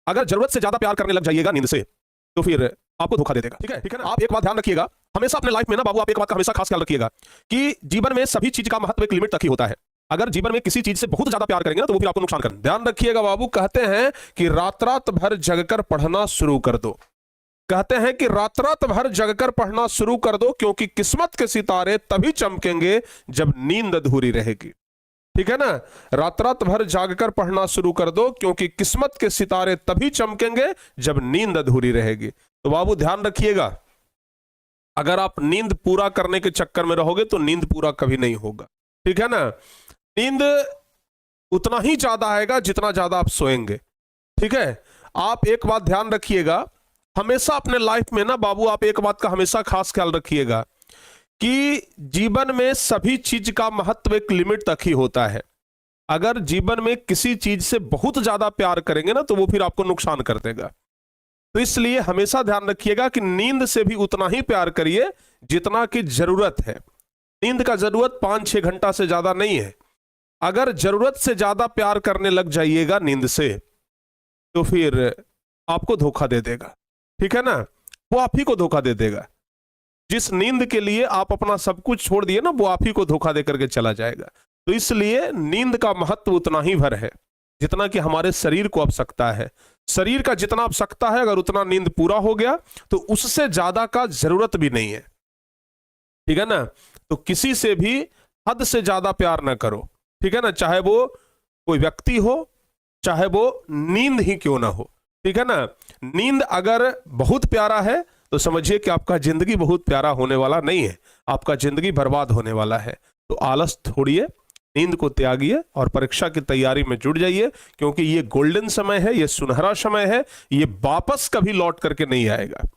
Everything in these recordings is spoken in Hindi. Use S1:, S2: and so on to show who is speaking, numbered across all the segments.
S1: अगर जरूरत से ज्यादा प्यार करने लग जाइएगा नींद से तो फिर आपको धोखा दे देगा। ठीक है ना। आप एक बात ध्यान रखिएगा, हमेशा अपने लाइफ में ना बाबू, आप एक बात का हमेशा खास ख्याल रखिएगा कि जीवन में सभी चीज का महत्व एक लिमिट तक ही होता है। अगर जीवन में किसी चीज से बहुत ज्यादा प्यार करेंगे ना तो वो फिर आपको नुकसान करेगा। ध्यान रखिएगा बाबू, कहते हैं कि रात रात भर जगकर पढ़ना शुरू कर दो। कहते हैं कि रात रात भर जगकर पढ़ना शुरू कर दो, क्योंकि किस्मत के सितारे तभी चमकेंगे जब नींद अधूरी रहेगी। ठीक है ना। रात रात भर जागकर पढ़ना शुरू कर दो, क्योंकि किस्मत के सितारे तभी चमकेंगे जब नींद अधूरी रहेगी। तो बाबू ध्यान रखिएगा, अगर आप नींद पूरा करने के चक्कर में रहोगे तो नींद पूरा कभी नहीं होगा। ठीक है ना। नींद उतना ही ज्यादा आएगा जितना ज्यादा आप सोएंगे। ठीक है। आप एक बात ध्यान रखिएगा, हमेशा अपने लाइफ में ना बाबू, आप एक बात का हमेशा खास ख्याल रखिएगा कि जीवन में सभी चीज का महत्व एक लिमिट तक ही होता है। अगर जीवन में किसी चीज से बहुत ज्यादा प्यार करेंगे ना तो वो फिर आपको नुकसान कर देगा। तो इसलिए हमेशा ध्यान रखिएगा कि नींद से भी उतना ही प्यार करिए जितना की जरूरत है। नींद का जरूरत 5-6 घंटा से ज्यादा नहीं है। अगर जरूरत से ज्यादा प्यार करने लग जाइएगा नींद से तो फिर आपको धोखा दे देगा। ठीक है ना। वो आप ही को धोखा दे देगा। जिस नींद के लिए आप अपना सब कुछ छोड़ दिए ना, वो आप ही को धोखा दे करके चला जाएगा। तो इसलिए नींद का महत्व उतना ही भर है जितना कि हमारे शरीर को आवश्यकता है। शरीर का जितना आवश्यकता है, अगर उतना नींद पूरा हो गया तो उससे ज्यादा का जरूरत भी नहीं है। ठीक है ना। तो किसी से भी हद से ज्यादा प्यार ना करो। ठीक है ना। चाहे वो कोई व्यक्ति हो, चाहे वो नींद ही क्यों ना हो। ठीक है ना। नींद अगर बहुत प्यारा है तो समझिए कि आपका जिंदगी बहुत प्यारा होने वाला नहीं है, आपका जिंदगी बर्बाद होने वाला है। तो आलस छोड़िए, नींद को त्यागिए और परीक्षा की तैयारी में जुट जाइए, क्योंकि ये गोल्डन समय है, ये सुनहरा समय है, ये वापस कभी लौट करके नहीं आएगा।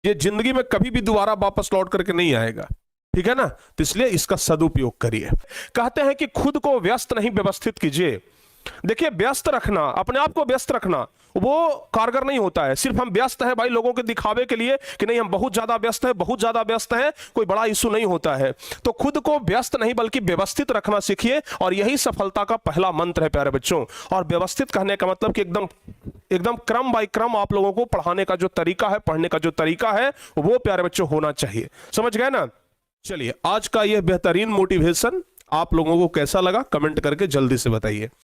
S1: ये जिंदगी में कभी भी दोबारा वापस लौट करके नहीं आएगा। ठीक है ना। तो इसलिए इसका सदुपयोग करिए। कहते हैं कि खुद को व्यस्त नहीं व्यवस्थित कीजिए। देखिए, व्यस्त रखना, अपने आप को व्यस्त रखना वो कारगर नहीं होता है। सिर्फ हम व्यस्त हैं भाई लोगों के दिखावे के लिए कि नहीं हम बहुत ज्यादा व्यस्त हैं, बहुत ज्यादा व्यस्त हैं, कोई बड़ा इशू नहीं होता है। तो खुद को व्यस्त नहीं बल्कि व्यवस्थित रखना सीखिए, और यही सफलता का पहला मंत्र है प्यारे बच्चों। और व्यवस्थित कहने का मतलब कि एकदम क्रम बाय क्रम आप लोगों को पढ़ाने का जो तरीका है, पढ़ने का जो तरीका है, वो प्यारे बच्चों होना चाहिए। समझ गए ना। चलिए, आज का यह बेहतरीन मोटिवेशन आप लोगों को कैसा लगा कमेंट करके जल्दी से बताइए।